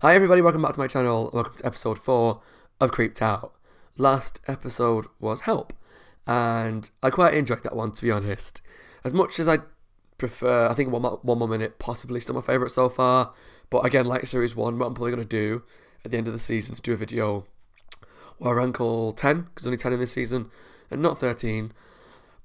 Hi everybody, welcome back to my channel. Welcome to episode 4 of Creeped Out. Last episode was Help, and I quite enjoyed that one, to be honest. As much as I prefer, I think one more minute possibly still my favourite so far, but again, like series 1, what I'm probably going to do at the end of the season is do a video where I rank all 10, because there's only 10 in this season, and not 13.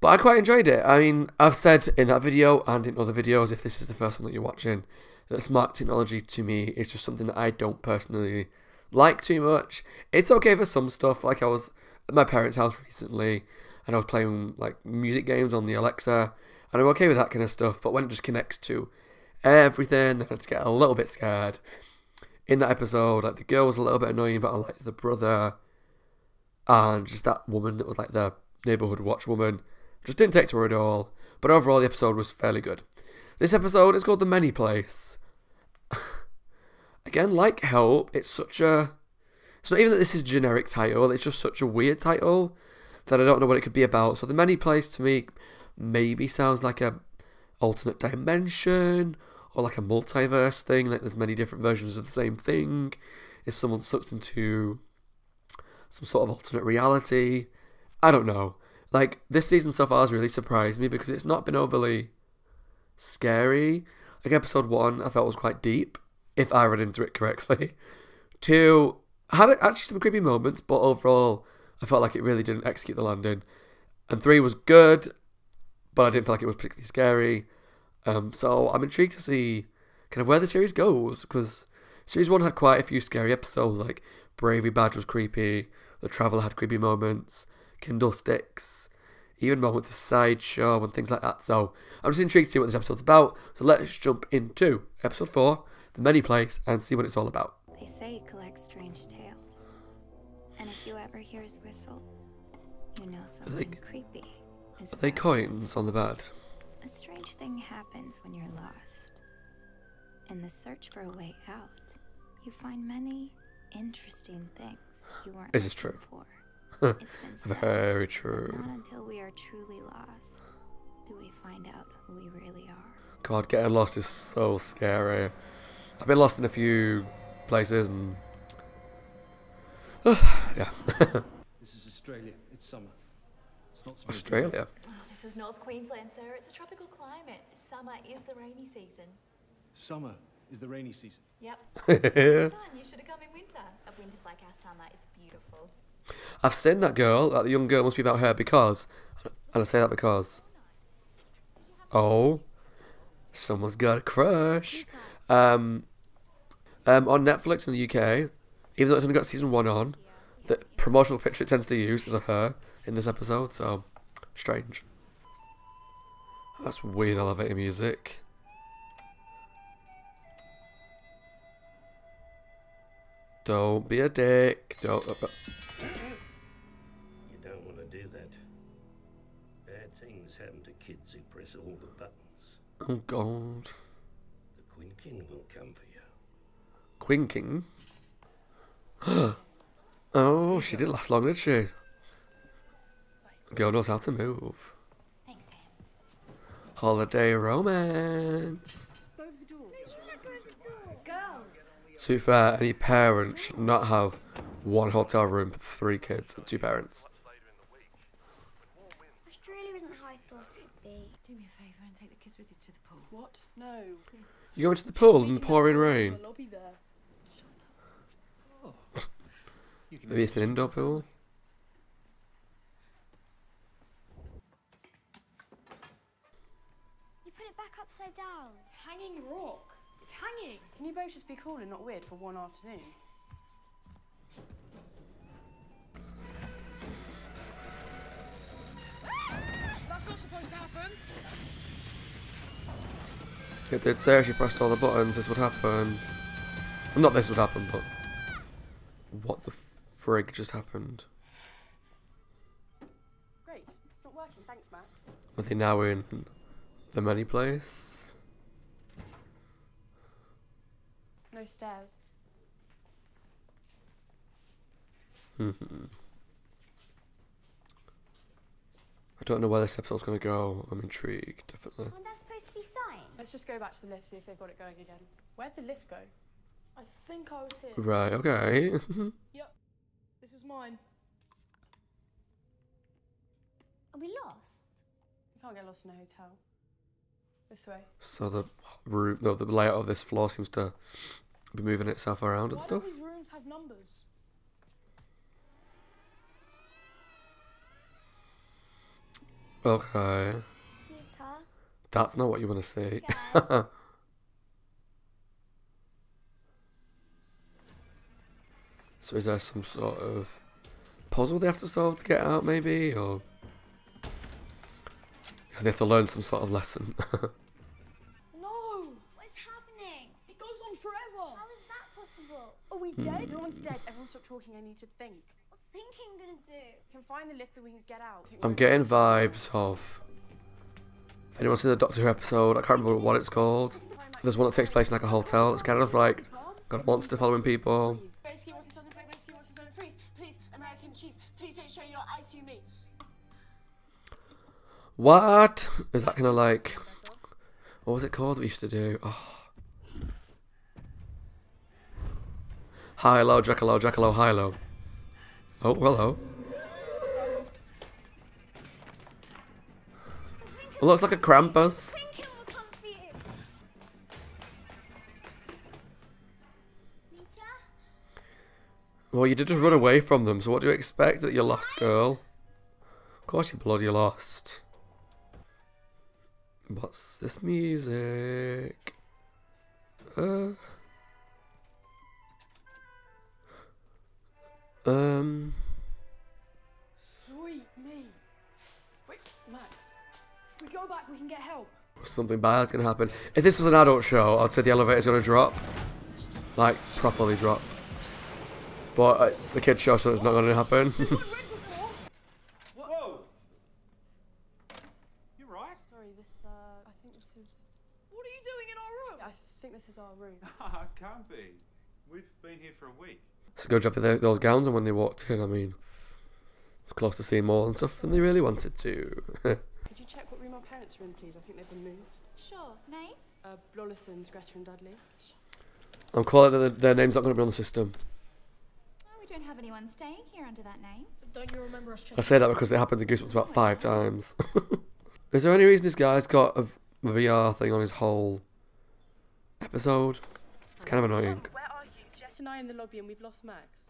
But I quite enjoyed it. I mean, I've said in that video and in other videos, if this is the first one that you're watching, that smart technology to me is just something that I don't personally like too much. It's okay for some stuff, like I was at my parents' house recently and I was playing like music games on the Alexa, and I'm okay with that kind of stuff, but when it just connects to everything, then I just get a little bit scared. In that episode, like the girl was a little bit annoying, but I liked the brother, and just that woman that was like the neighbourhood watch woman just didn't take to her at all. But overall the episode was fairly good. This episode is called The Many Place. Again, like Help, it's not even that this is a generic title, it's just such a weird title that I don't know what it could be about. So The Many Place to me maybe sounds like a alternate dimension or like a multiverse thing, like there's many different versions of the same thing. Is someone sucked into some sort of alternate reality? I don't know. Like, this season so far has really surprised me because it's not been overly scary. Like, episode 1 I felt was quite deep, if I read into it correctly. 2 had actually some creepy moments, but overall I felt like it really didn't execute the landing. And 3 was good, but I didn't feel like it was particularly scary. So I'm intrigued to see kind of where the series goes, because series 1 had quite a few scary episodes, like Bravery Badge was creepy, The Traveller had creepy moments, Kindle Sticks, even moments of Sideshow and things like that. So I'm just intrigued to see what this episode's about. So let's jump into episode 4, The Many Place, and see what it's all about. They say he collects strange tales, and if you ever hear his whistle, you know something creepy is Are they about to coins on the bed? A strange thing happens when you're lost. In the search for a way out, you find many interesting things you weren't This is looking true. for. It's been said, Very but true. not until we are truly lost do we find out who we really are. God, getting lost is so scary. I've been lost in a few places and yeah. This is Australia. It's summer. It's not spring. Australia. Oh, this is North Queensland, sir. It's a tropical climate. Summer is the rainy season. Summer is the rainy season. Yep. Son, you should have come in winter. A winter's like our summer. It's beautiful. I've seen that girl, that the young girl must be about her because, and I say that because, oh, someone's got a crush. On Netflix in the UK, even though it's only got season 1 on, the promotional picture it tends to use is of her in this episode, so strange. That's weird elevator music. Don't be a dick. Don't. You don't want to do that. Bad things happen to kids who press all the buttons. Oh God. The Queen King will come for you. Queen King? Oh, she didn't last long, did she? Girl knows how to move. Thanks, Sam. Holiday romance. Go over the door. No, you let go of the door. Girls. To be fair, any parent should not have one hotel room for 3 kids and 2 parents. Australia isn't how I thought it would be. Do me a favour and take the kids with you to the pool. What? No. You go into the pool in the pouring rain. Lobby there. Maybe it's an indoor pool. You put it back upside down. It's hanging rock. It's hanging. Can you both just be cool and not weird for one afternoon? That's not supposed to happen. It did say if you pressed all the buttons, this would happen. Well, not this would happen, but what the frig just happened? Great. It's not working. Thanks, Max. Are they now in the Many Place? No stairs. I don't know where this episode's going to go. I'm intrigued, definitely. Aren't that supposed to be signs? Let's just go back to the lift, see if they've got it going again. Where'd the lift go? I think I was here. Right, okay. Yep. This is mine. Are we lost? You can't get lost in a hotel. This way. So the room, no, the layout of this floor seems to be moving itself around and Why stuff. don't these rooms have numbers? Okay. Rita? That's not what you want to see. Guys. So is there some sort of puzzle they have to solve to get out, maybe? Or because they have to learn some sort of lesson. No! What's happening? It goes on forever! How is that possible? Are we dead? Everyone's dead. Everyone stop talking. I need to think. What's thinking gonna do? We can find the lift that we can get out. I'm getting vibes of, if anyone's seen the Doctor Who episode, I can't remember what it's called. There's one that takes place in like a hotel. It's kind of like got a monster following people. Basically, what's on the plate? Basically, what's on the freeze? Please, American cheese. Please don't show your eyes to me. What is that kind of like? What was it called that we used to do? Oh. High low, jackalow, jackalow, high low. Oh, hello. It looks like a Krampus. Thinking will come for you. Rita? Well, you did just run away from them, so what do you expect that you're lost, girl? Of course you're bloody lost. What's this music? Sweet me. Wait, Max. If we go back, we can get help. Something bad's gonna happen. If this was an adult show, I'd say the elevator's gonna drop. Like, properly drop. But it's a kid's show, so it's not gonna happen. Whoa! You right? Sorry, I think this is... What are you doing in our room? I think this is our room. Can't be. We've been here for a week. So go drop those gowns, and when they walked in, I mean, it's close to seeing more and stuff than they really wanted to. Could you check what room our parents are in, please? I think they've been moved. Sure. Name? Blollisons, Greta and Dudley. I'm calling that their name's not going to be on the system. Oh, we don't have anyone staying here under that name. Don't you remember us checking? I say that because it happened to Goosebumps about 5 times. Is there any reason this guy's got a VR thing on his whole episode? It's kind of annoying. Where are you? Jess and I in the lobby and we've lost Max.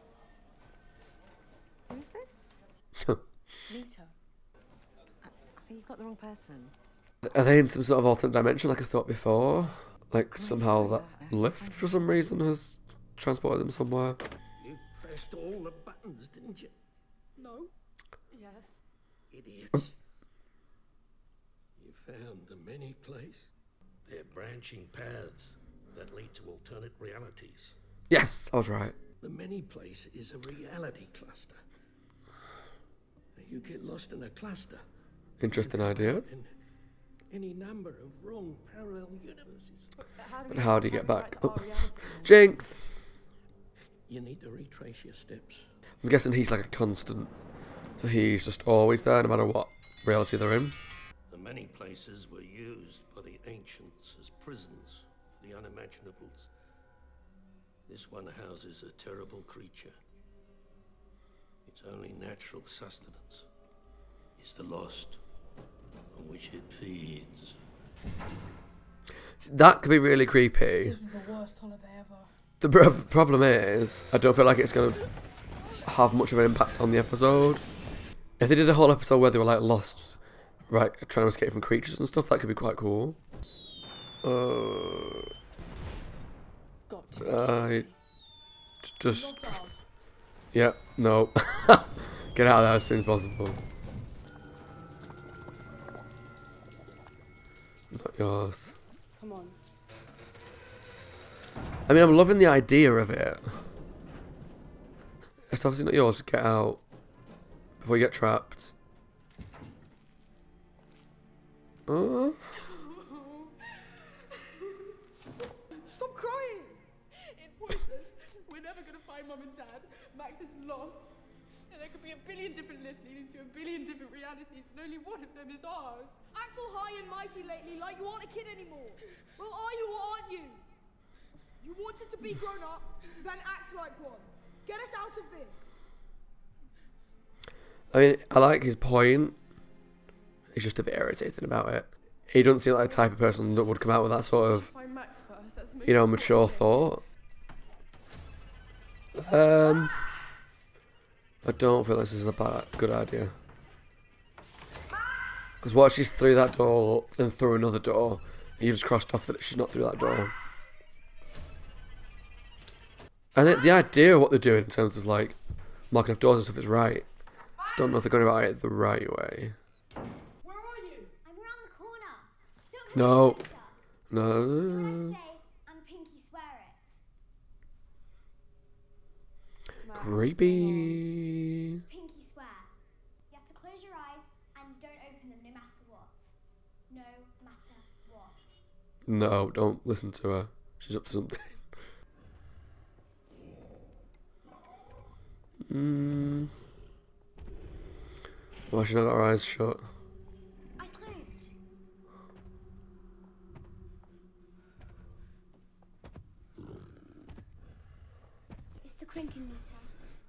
Who's this? It's Nita. I think you've got the wrong person. Are they in some sort of alternate dimension like I thought before? Like somehow that lift for some reason has transported them somewhere? You pressed all the buttons, didn't you? No. Yes. Idiots. You found the many place? They're branching paths that lead to alternate realities. Yes, I was right. The many place is a reality cluster. You get lost in a cluster. Interesting idea. In any number of wrong parallel universes. But how do you get back? Oh. Jinx! You need to retrace your steps. I'm guessing he's like a constant. So he's just always there no matter what reality they're in. The many places were used by the ancients as prisons for the unimaginables. This one houses a terrible creature. Its only natural sustenance is the lost, on which it feeds. That could be really creepy. This is the worst holiday ever. The problem is, I don't feel like it's going to have much of an impact on the episode. If they did a whole episode where they were like lost, right, trying to escape from creatures and stuff, that could be quite cool. Got to. Just press. Yeah, no. Get out of there as soon as possible. Not yours. Come on. I mean, I'm loving the idea of it. It's obviously not yours. Get out before you get trapped. Oh. Stop crying! It's pointless. We're never gonna find Mum and Dad. Max is lost. And there could be a billion different lists leading to a billion different realities, and only one of them is ours. Act all high and mighty lately, like you aren't a kid anymore. Well, are you or aren't you? You wanted to be grown up, then act like one. Get us out of this. I mean, I like his point. He's just a bit irritated about it. He doesn't seem like the type of person that would come out with that sort of, Find Max first. That's the most you know, mature thought. I don't feel like this is a good idea. Because what, she's through that door, then through another door, and you just crossed off that she's not through that door. And the idea of what they're doing in terms of like marking off doors and stuff is right. Just don't know if they're going about it the right way. Where are you? I'm around the corner. Don't No. closer. No. When I say, and Pinky swear it. Creepy. Pinky swear. You have to close your eyes and don't open them no matter what. No matter what. No, don't listen to her. She's up to something. Well, she's not got her eyes shut. Eyes closed. It's the Quinkin, Nita.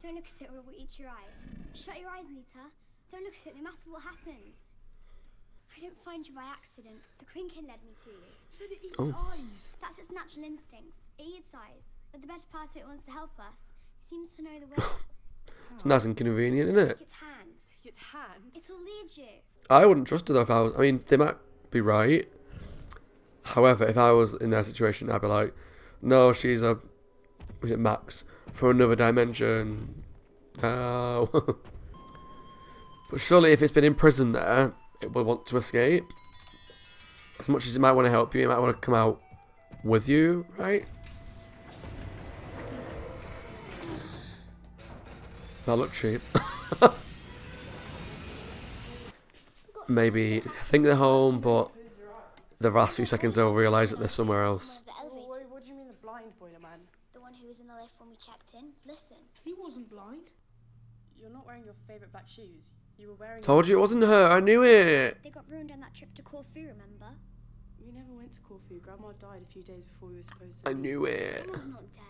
Don't look at it or it will eat your eyes. Shut your eyes, Nita. Don't look at it no matter what happens. I didn't find you by accident. The Quinkin led me to you. You said it eats Oh. eyes. That's its natural instincts. It eats eyes. But the better part of it wants to help us. It seems to know the way. It's nice and convenient, isn't it? Its hands. Its hand. It'll lead you. I wouldn't trust her though if I was. I mean, they might be right. However, if I was in their situation, I'd be like, no, she's a. Was it Max? From another dimension. No. But surely if it's been in prison there, it will want to escape. As much as it might want to help you, it might want to come out with you, right? That looked cheap. Maybe think they're home, but the last few seconds they'll realise that they're somewhere else. The elevator. Wait, what do you mean the blind boiler man? The one who was in the lift when we checked in. Listen. He wasn't blind. You're not wearing your favourite black shoes. You were wearing. Told you it wasn't her, I knew it! They got ruined on that trip to Corfu, remember? We never went to Corfu. Grandma died a few days before we were supposed to. I knew it. Grandma's not dead.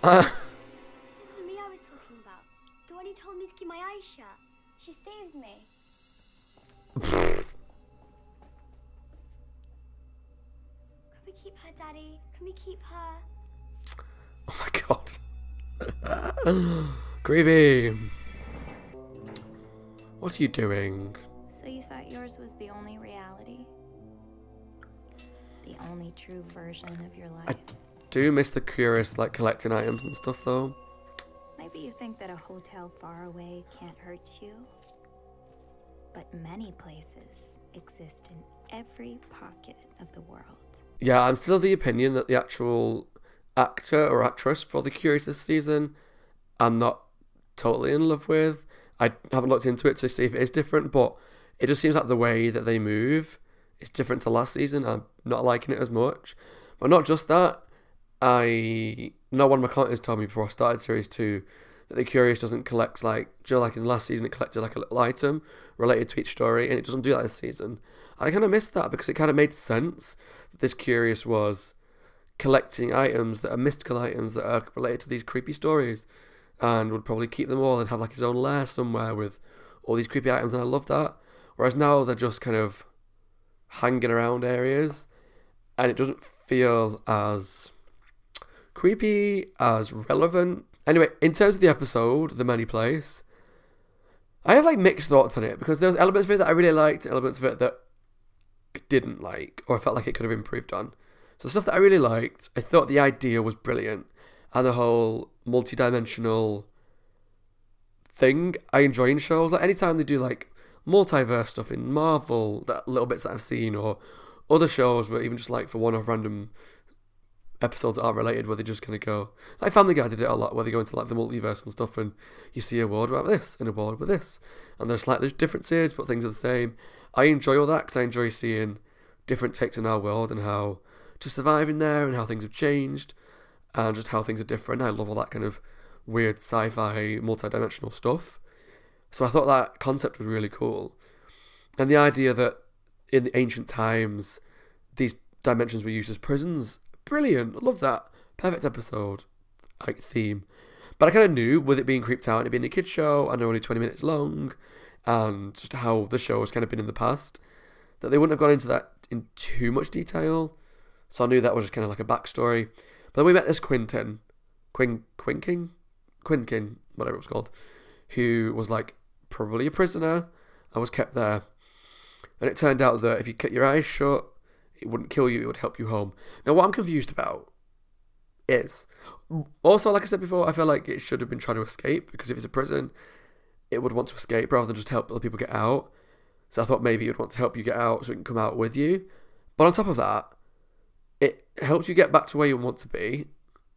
This is the me I was talking about. The one who told me to keep my eyes shut. She saved me. Can we keep her, Daddy? Can we keep her? Oh my god. Creepy. What are you doing? So you thought yours was the only reality? The only true version of your life? Do miss the curious, like, collecting items and stuff, though. Maybe you think that a hotel far away can't hurt you. But many places exist in every pocket of the world. Yeah, I'm still of the opinion that the actual actor or actress for the Curious this season, I'm not totally in love with. I haven't looked into it to see if it is different, but it just seems like the way that they move is different to last season. I'm not liking it as much. But not just that, I know one of my commentators told me before I started Series 2 that the Curious doesn't collect, like, do you know, like in the last season it collected like a little item related to each story, and it doesn't do that this season. And I kind of missed that because it kind of made sense that this Curious was collecting items that are mystical items that are related to these creepy stories, and would probably keep them all and have like his own lair somewhere with all these creepy items, and I love that. Whereas now they're just kind of hanging around areas, and it doesn't feel as creepy, as relevant. Anyway, in terms of the episode, The Many Place, I have like mixed thoughts on it, because there's elements of it that I really liked, elements of it that I didn't like, or I felt like it could have improved on. So the stuff that I really liked, I thought the idea was brilliant, and the whole multi-dimensional thing I enjoy in shows. Like anytime they do like multiverse stuff in Marvel, that little bits that I've seen, or other shows where even just like for one-off random episodes that aren't related, where they just kind of go, like Family Guy did it a lot, where they go into like the multiverse and stuff, and you see a world about this and a world with this, and there's slightly differences but things are the same. I enjoy all that because I enjoy seeing different takes on our world and how to survive in there, and how things have changed, and just how things are different. I love all that kind of weird sci-fi multi-dimensional stuff. So I thought that concept was really cool, and the idea that in the ancient times these dimensions were used as prisons. Brilliant. I love that. Perfect episode. Like, theme. But I kind of knew, with it being creeped out and it being a kid's show and only 20 minutes long, and just how the show has kind of been in the past, that they wouldn't have gone into that in too much detail. So I knew that was just kind of like a backstory. But then we met this Quinkin, whatever it was called, who was like probably a prisoner and was kept there. And it turned out that if you kept your eyes shut, it wouldn't kill you, it would help you home. Now, what I'm confused about is, also, like I said before, I feel like it should have been trying to escape, because if it's a prison, it would want to escape rather than just help other people get out. So I thought maybe it would want to help you get out so it can come out with you. But on top of that, it helps you get back to where you want to be,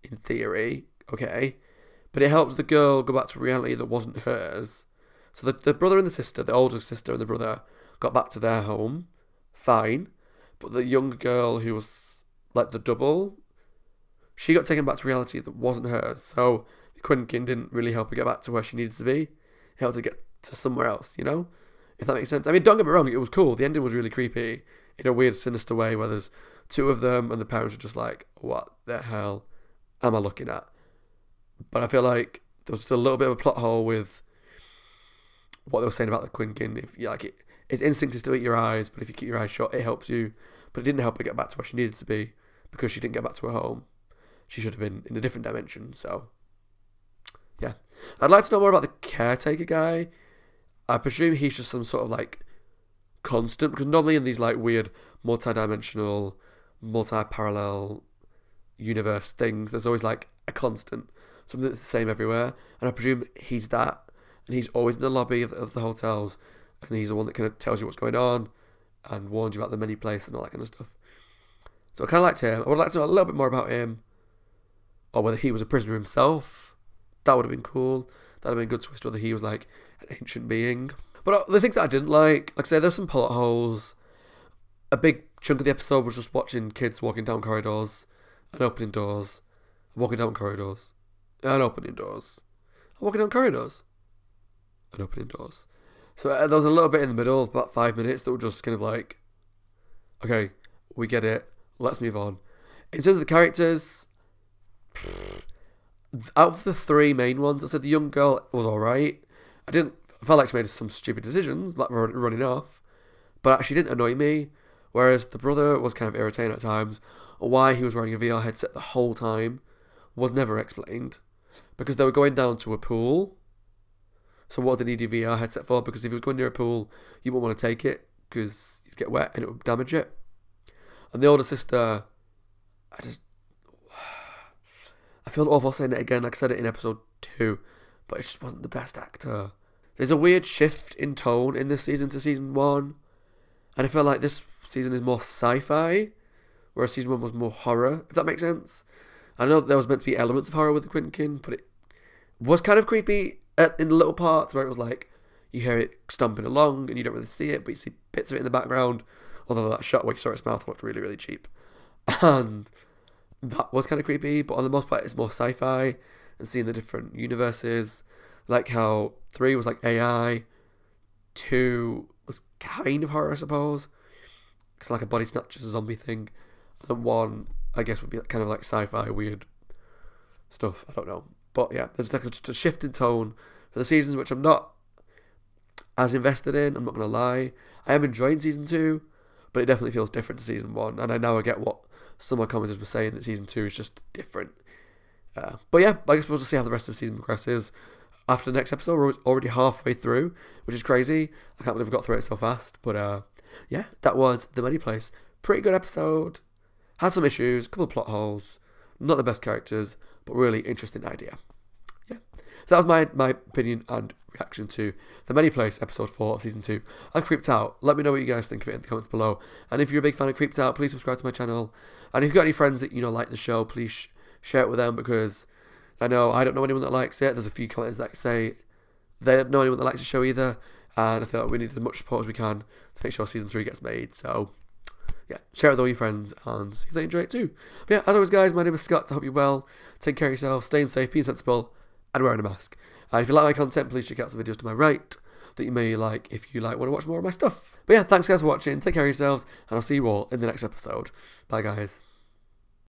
in theory, okay? But it helps the girl go back to reality that wasn't hers. So the brother and the sister, the older sister and the brother, got back to their home, fine. But the young girl who was like the double, she got taken back to reality that wasn't hers. So the Quinkin didn't really help her get back to where she needed to be. It helped her get to somewhere else, you know? If that makes sense. I mean, don't get me wrong, it was cool. The ending was really creepy in a weird, sinister way where there's two of them and the parents are just like, what the hell am I looking at? But I feel like there was still a little bit of a plot hole with what they were saying about the Quinkin. If you like it, its instinct is to eat your eyes, but if you keep your eyes shut, it helps you. But it didn't help her get back to where she needed to be, because she didn't get back to her home. She should have been in a different dimension. So, yeah. I'd like to know more about the caretaker guy. I presume he's just some sort of like constant, because normally in these like weird multi-dimensional, multi-parallel universe things, there's always like a constant, something that's the same everywhere. And I presume he's that, and he's always in the lobby of the hotels, and he's the one that kind of tells you what's going on and warns you about the many place and all that kind of stuff. So I kind of liked him. I would like to know a little bit more about him, or whether he was a prisoner himself. That would have been cool. That would have been a good twist, whether he was like an ancient being. But the things that I didn't like I say, there's some plot holes. A big chunk of the episode was just watching kids walking down corridors and opening doors, walking down corridors and opening doors, walking down corridors and opening doors. So there was a little bit in the middle, about 5 minutes, that were just kind of like, okay, we get it, let's move on. In terms of the characters, out of the three main ones, I said the young girl was alright. I felt like she made some stupid decisions, like running off, but she didn't annoy me. Whereas the brother was kind of irritating at times. Why he was wearing a VR headset the whole time was never explained, because they were going down to a pool. So what did he need a VR headset for? Because if he was going near a pool, you wouldn't want to take it, because you'd get wet and it would damage it. And the older sister, I feel awful saying it again, like I said it in episode 2, but it just wasn't the best actor. There's a weird shift in tone in this season to season 1, and I feel like this season is more sci-fi, whereas season 1 was more horror, if that makes sense. I know there was meant to be elements of horror with the Quinkin, but it was kind of creepy in little parts where it was like, you hear it stomping along and you don't really see it, but you see bits of it in the background, although that shot where you saw its mouth looked really, really cheap. And that was kind of creepy, but on the most part it's more sci-fi, and seeing the different universes, like how 3 was like AI, 2 was kind of horror, I suppose, it's like a body snatchers zombie thing, and 1 I guess would be kind of like sci-fi weird stuff, I don't know. But yeah, there's like a shift in tone for the seasons, which I'm not as invested in, I'm not going to lie. I am enjoying season 2, but it definitely feels different to season 1, and I now get what some of my commenters were saying, that season 2 is just different. But yeah, I guess we'll just see how the rest of the season progresses. After the next episode, we're already halfway through, which is crazy. I can't believe we got through it so fast. But yeah, that was The Many Place. Pretty good episode. Had some issues, a couple of plot holes. Not the best characters, but really interesting idea. Yeah. So that was my opinion and reaction to The Many Place, episode 4 of season 2. I've Creeped Out. Let me know what you guys think of it in the comments below. And if you're a big fan of Creeped Out, please subscribe to my channel. And if you've got any friends that like the show, please share it with them, because I know I don't know anyone that likes it. There's a few commenters that say they don't know anyone that likes the show either, and I thought we need as much support as we can to make sure season 3 gets made. So yeah, share it with all your friends and see if they enjoy it too. But yeah, as always guys, my name is Scott. I hope you're well. Take care of yourself, staying safe, being sensible, and wearing a mask. And if you like my content, please check out some videos to my right. that you may like if you like want to watch more of my stuff. But yeah, thanks guys for watching. Take care of yourselves, and I'll see you all in the next episode. Bye guys.